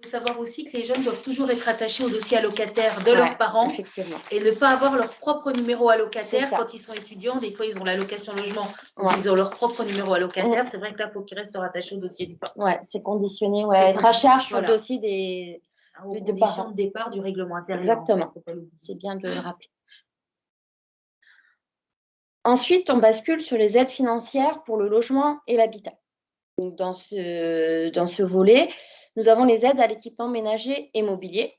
Il Il faut savoir aussi que les jeunes doivent toujours être attachés au dossier allocataire de leurs parents effectivement. et ne pas avoir leur propre numéro C'est allocataire ça. quand ils sont étudiants. Des fois, ils ont l'allocation logement, Ouais. ils ont leur propre numéro allocataire. C'est vrai que là, il faut qu'ils restent rattachés au dossier du parent. Ouais, c'est conditionné, C'est être à charge sur voilà. le dossier des Aux de conditions parents. de départ du règlement intérieur. Exactement. En fait, faut pas l'oublier. C'est bien de le rappeler. Ensuite, on bascule sur les aides financières pour le logement et l'habitat. Donc, dans ce volet, nous avons les aides à l'équipement ménager et mobilier.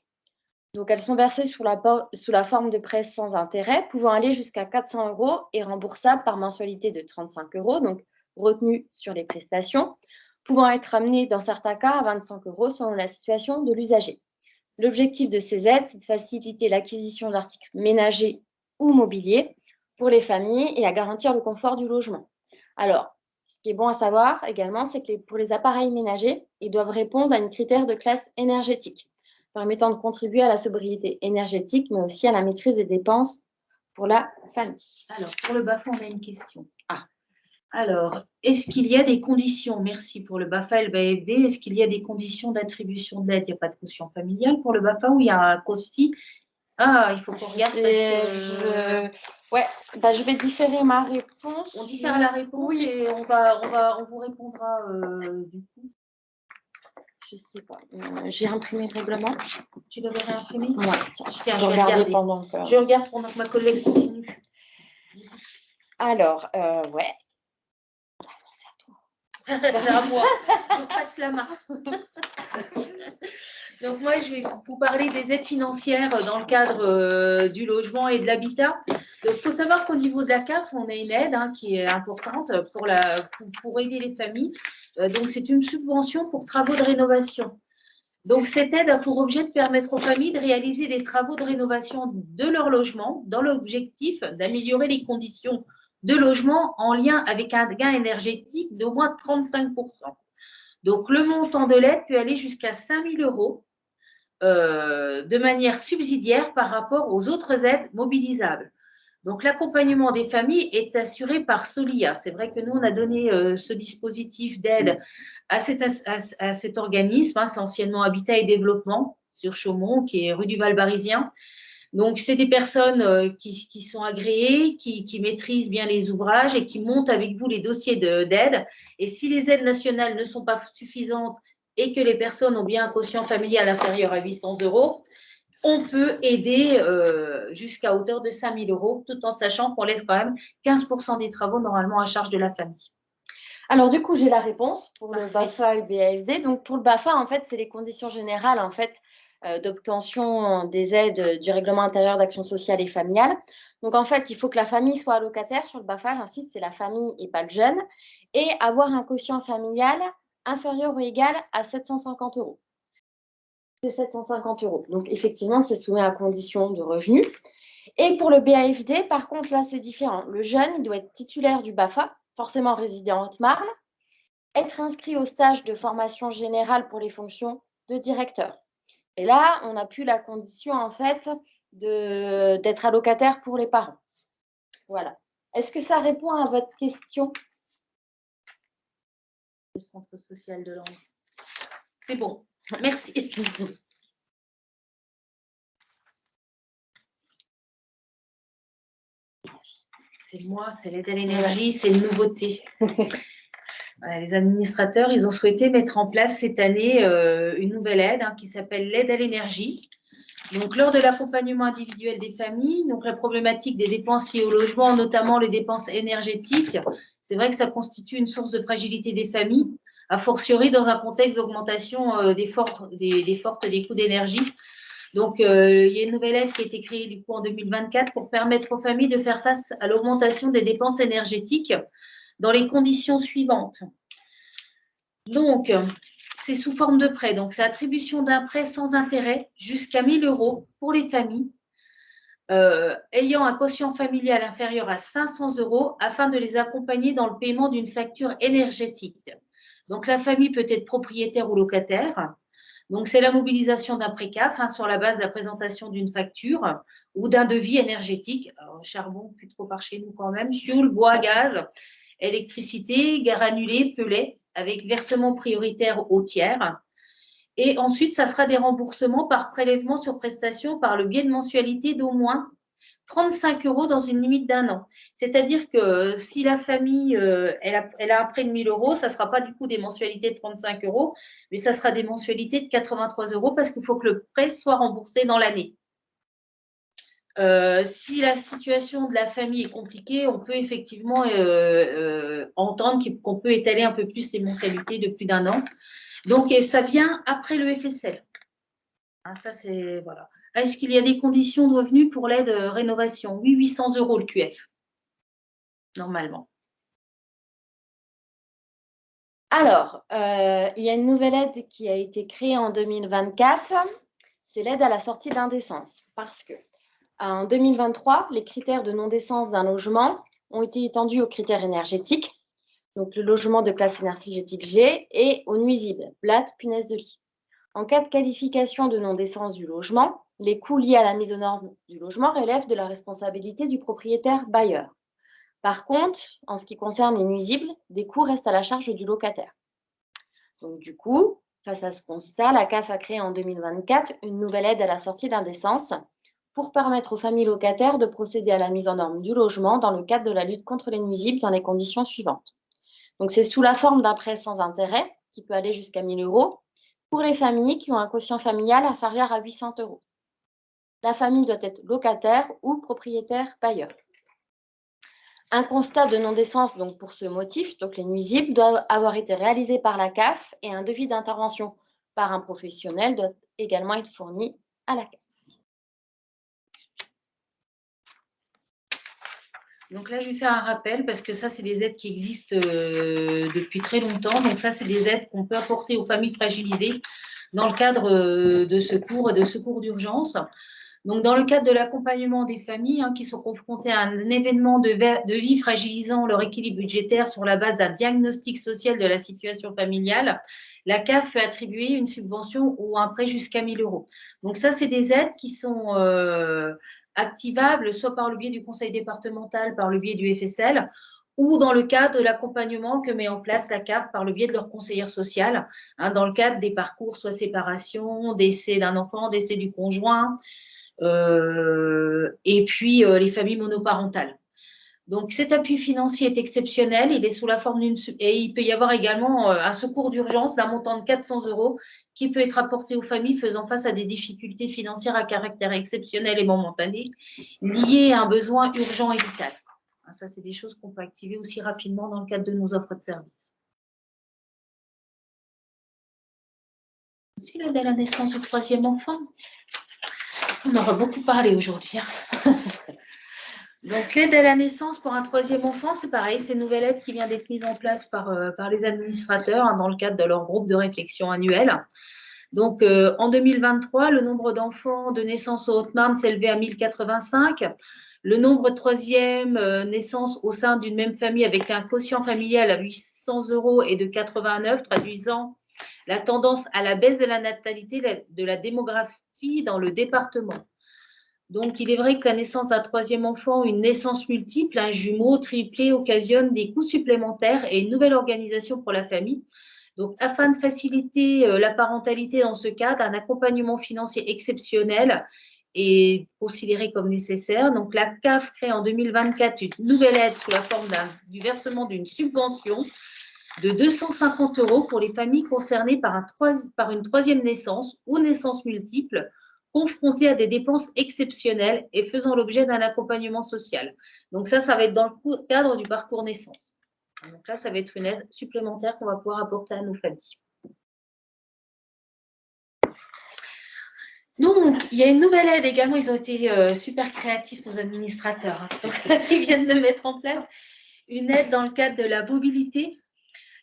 Donc, elles sont versées sous la forme de prêts sans intérêt, pouvant aller jusqu'à 400 € et remboursables par mensualité de 35 €, donc retenue sur les prestations, pouvant être amenées dans certains cas à 25 € selon la situation de l'usager. L'objectif de ces aides, c'est de faciliter l'acquisition d'articles ménagers ou mobiliers pour les familles et à garantir le confort du logement. Alors, ce qui est bon à savoir également, c'est que pour les appareils ménagers, ils doivent répondre à une critère de classe énergétique, permettant de contribuer à la sobriété énergétique, mais aussi à la maîtrise des dépenses pour la famille. Alors, pour le BAFA, on a une question. Alors, est-ce qu'il y a des conditions, merci pour le BAFA et le BAFD, est-ce qu'il y a des conditions d'attribution de l'aide? Il n'y a pas de quotient familial pour le BAFA ou il y a un COSTI? Ah, il faut qu'on regarde parce que… Ouais, je vais différer ma réponse. On diffère la réponse Oui. et on vous répondra du coup. Je sais pas. J'ai imprimé le règlement. Tu l'avais réimprimé? Ouais, tiens, je regarde pendant que… Je regarde pendant que ma collègue continue. Alors, ouais. C'est à toi. C'est à moi. Je passe la main. Donc moi, je vais vous parler des aides financières dans le cadre du logement et de l'habitat. Donc, il faut savoir qu'au niveau de la CAF, on a une aide qui est importante pour aider les familles. Donc, c'est une subvention pour travaux de rénovation. Donc, cette aide a pour objet de permettre aux familles de réaliser des travaux de rénovation de leur logement dans l'objectif d'améliorer les conditions de logement en lien avec un gain énergétique d'au moins 35%. Donc, le montant de l'aide peut aller jusqu'à 5 000 € de manière subsidiaire par rapport aux autres aides mobilisables. Donc, l'accompagnement des familles est assuré par Solia. C'est vrai que nous, on a donné ce dispositif d'aide à cet organisme, c'est anciennement Habitat et Développement sur Chaumont, qui est rue du Val-Barisien. Donc, c'est des personnes qui sont agréées, qui maîtrisent bien les ouvrages et qui montent avec vous les dossiers d'aide. Et si les aides nationales ne sont pas suffisantes et que les personnes ont bien un quotient familial inférieur à 800 €, on peut aider jusqu'à hauteur de 5 000 €, tout en sachant qu'on laisse quand même 15% des travaux normalement à charge de la famille. Alors, du coup, j'ai la réponse pour Parfait. le BAFA et le BAFD. Donc, pour le BAFA, en fait, c'est les conditions générales d'obtention des aides du règlement intérieur d'action sociale et familiale. Donc, en fait, il faut que la famille soit allocataire. Sur le BAFA, j'insiste, c'est la famille et pas le jeune. Et avoir un quotient familial inférieur ou égal à 750 €. C'est 750 €. Donc, effectivement, c'est soumis à condition de revenus. Et pour le BAFD, par contre, là, c'est différent. Le jeune, il doit être titulaire du BAFA, forcément résider en Haute-Marne, être inscrit au stage de formation générale pour les fonctions de directeur. Et là, on n'a plus la condition, en fait, d'être allocataire pour les parents. Voilà. Est-ce que ça répond à votre question? Le centre social de Lens. C'est bon. Merci. C'est moi, c'est l'aide à l'énergie, c'est une nouveauté. Les administrateurs, ils ont souhaité mettre en place cette année une nouvelle aide qui s'appelle l'aide à l'énergie. Donc, lors de l'accompagnement individuel des familles, donc la problématique des dépenses liées au logement, notamment les dépenses énergétiques, c'est vrai que ça constitue une source de fragilité des familles, a fortiori dans un contexte d'augmentation des fortes des coûts d'énergie. Donc, il y a une nouvelle aide qui a été créée du coup en 2024 pour permettre aux familles de faire face à l'augmentation des dépenses énergétiques dans les conditions suivantes. Donc, c'est sous forme de prêt. Donc, c'est attribution d'un prêt sans intérêt jusqu'à 1 000 € pour les familles ayant un quotient familial inférieur à 500 € afin de les accompagner dans le paiement d'une facture énergétique. Donc, la famille peut être propriétaire ou locataire. Donc, c'est la mobilisation d'un précaf sur la base de la présentation d'une facture ou d'un devis énergétique. Alors, charbon, plus trop par chez nous quand même, fioul, bois, gaz, électricité, gare annulée, pellet, avec versement prioritaire au tiers. Et ensuite, ça sera des remboursements par prélèvement sur prestation par le biais de mensualités d'au moins 35 € dans une limite d'1 an. C'est-à-dire que si la famille, elle a un prêt de 1 000 €, ça ne sera pas du coup des mensualités de 35 €, mais ça sera des mensualités de 83 € parce qu'il faut que le prêt soit remboursé dans l'année. Si la situation de la famille est compliquée, on peut effectivement entendre qu'on peut étaler un peu plus les mensualités de plus d'1 an. Donc, ça vient après le FSL. Hein, ça, c'est… Voilà. Est-ce qu'il y a des conditions de revenus pour l'aide rénovation? Oui, 800 € le QF, normalement. Alors, il y a une nouvelle aide qui a été créée en 2024, c'est l'aide à la sortie d'indécence. Parce que en 2023, les critères de non-décence d'un logement ont été étendus aux critères énergétiques, donc le logement de classe énergétique G, et aux nuisibles, blattes, punaises de lit. En cas de qualification de non-décence du logement, les coûts liés à la mise aux normes du logement relèvent de la responsabilité du propriétaire bailleur. Par contre, en ce qui concerne les nuisibles, des coûts restent à la charge du locataire. Donc du coup, face à ce constat, la CAF a créé en 2024 une nouvelle aide à la sortie d'indécence pour permettre aux familles locataires de procéder à la mise en norme du logement dans le cadre de la lutte contre les nuisibles dans les conditions suivantes. Donc c'est sous la forme d'un prêt sans intérêt qui peut aller jusqu'à 1 000 € pour les familles qui ont un quotient familial inférieur à 800 €. La famille doit être locataire ou propriétaire bailleur. Un constat de non-décence donc pour ce motif, donc les nuisibles, doit avoir été réalisé par la CAF et un devis d'intervention par un professionnel doit également être fourni à la CAF. Donc là, je vais faire un rappel parce que ça, c'est des aides qui existent depuis très longtemps. Donc ça, c'est des aides qu'on peut apporter aux familles fragilisées dans le cadre de secours d'urgence. Donc, dans le cadre de l'accompagnement des familles qui sont confrontées à un événement de vie fragilisant leur équilibre budgétaire sur la base d'un diagnostic social de la situation familiale, la CAF peut attribuer une subvention ou un prêt jusqu'à 1 000 €. Donc, ça, c'est des aides qui sont activables soit par le biais du conseil départemental, par le biais du FSL, ou dans le cadre de l'accompagnement que met en place la CAF par le biais de leur conseillère sociale, dans le cadre des parcours, soit séparation, décès d'un enfant, décès du conjoint, et puis les familles monoparentales. Donc cet appui financier est exceptionnel, il est sous la forme et il peut y avoir également un secours d'urgence d'un montant de 400 € qui peut être apporté aux familles faisant face à des difficultés financières à caractère exceptionnel et momentané liées à un besoin urgent et vital. Ça, c'est des choses qu'on peut activer aussi rapidement dans le cadre de nos offres de services. Aussi l'aide à la naissance du 3e enfant. On aura beaucoup parlé aujourd'hui. Donc, l'aide à la naissance pour un 3e enfant, c'est pareil, c'est une nouvelle aide qui vient d'être mise en place par les administrateurs dans le cadre de leur groupe de réflexion annuel. Donc, en 2023, le nombre d'enfants de naissance au Haute-Marne s'élevait à 1085. Le nombre de 3e naissances au sein d'une même famille avec un quotient familial à 800 € et de 89, traduisant la tendance à la baisse de la natalité, de la démographie dans le département. Donc, il est vrai que la naissance d'un 3e enfant, une naissance multiple, un jumeau, triplé, occasionne des coûts supplémentaires et une nouvelle organisation pour la famille. Donc, afin de faciliter la parentalité dans ce cadre, un accompagnement financier exceptionnel est considéré comme nécessaire. Donc, la CAF crée en 2024 une nouvelle aide sous la forme du versement d'une subvention de 250 € pour les familles concernées par une 3e naissance ou naissance multiple, confrontées à des dépenses exceptionnelles et faisant l'objet d'un accompagnement social. Donc ça va être dans le cadre du parcours naissance. Donc là, ça va être une aide supplémentaire qu'on va pouvoir apporter à nos familles. Donc, il y a une nouvelle aide également. Ils ont été super créatifs, nos administrateurs. Donc, ils viennent de mettre en place une aide dans le cadre de la mobilité.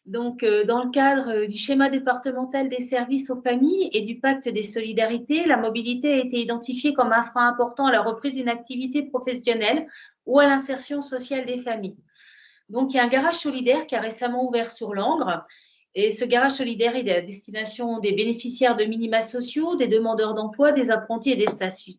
Donc, dans le cadre du schéma départemental des services aux familles et du pacte des solidarités, la mobilité a été identifiée comme un frein important à la reprise d'une activité professionnelle ou à l'insertion sociale des familles. Donc, il y a un garage solidaire qui a récemment ouvert sur Langres. Et ce garage solidaire est à destination des bénéficiaires de minima sociaux, des demandeurs d'emploi, des apprentis et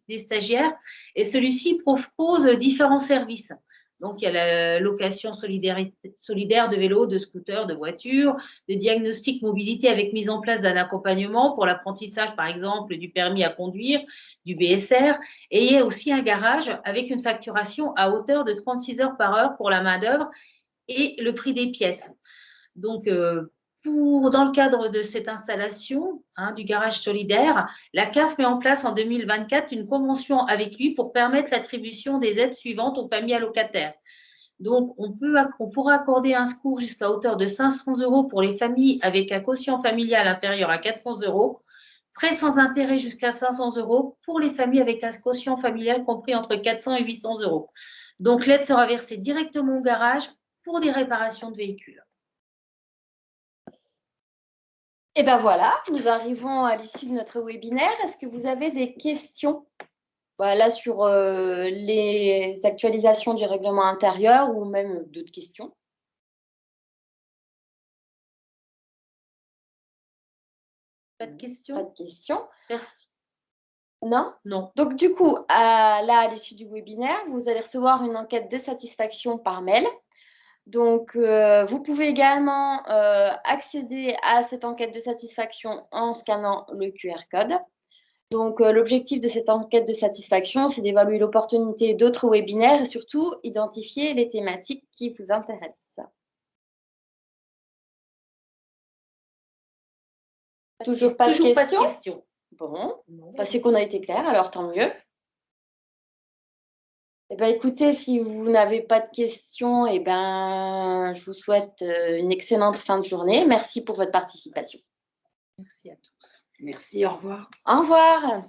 des stagiaires. Et celui-ci propose différents services. Donc, il y a la location solidaire de vélos, de scooters, de voitures, de diagnostic mobilité avec mise en place d'un accompagnement pour l'apprentissage, par exemple, du permis à conduire, du BSR. Et il y a aussi un garage avec une facturation à hauteur de 36 heures par heure pour la main-d'œuvre et le prix des pièces. Donc, dans le cadre de cette installation du garage solidaire, la CAF met en place en 2024 une convention avec lui pour permettre l'attribution des aides suivantes aux familles allocataires. Donc, on pourra accorder un secours jusqu'à hauteur de 500 € pour les familles avec un quotient familial inférieur à 400 €, prêts sans intérêt jusqu'à 500 € pour les familles avec un quotient familial compris entre 400 et 800 €. Donc, l'aide sera versée directement au garage pour des réparations de véhicules. Et bien voilà, nous arrivons à l'issue de notre webinaire. Est-ce que vous avez des questions là sur les actualisations du règlement intérieur ou même d'autres questions? Pas de questions? Pas de questions. Merci. Non? Non. Donc du coup, à l'issue du webinaire, vous allez recevoir une enquête de satisfaction par mail. Donc, vous pouvez également accéder à cette enquête de satisfaction en scannant le QR code. Donc, l'objectif de cette enquête de satisfaction, c'est d'évaluer l'opportunité d'autres webinaires et surtout identifier les thématiques qui vous intéressent. Toujours pas de questions? Bon, c'est qu'on a été clair, alors tant mieux. Eh bien, écoutez, si vous n'avez pas de questions, je vous souhaite une excellente fin de journée. Merci pour votre participation. Merci à tous. Merci, au revoir. Au revoir.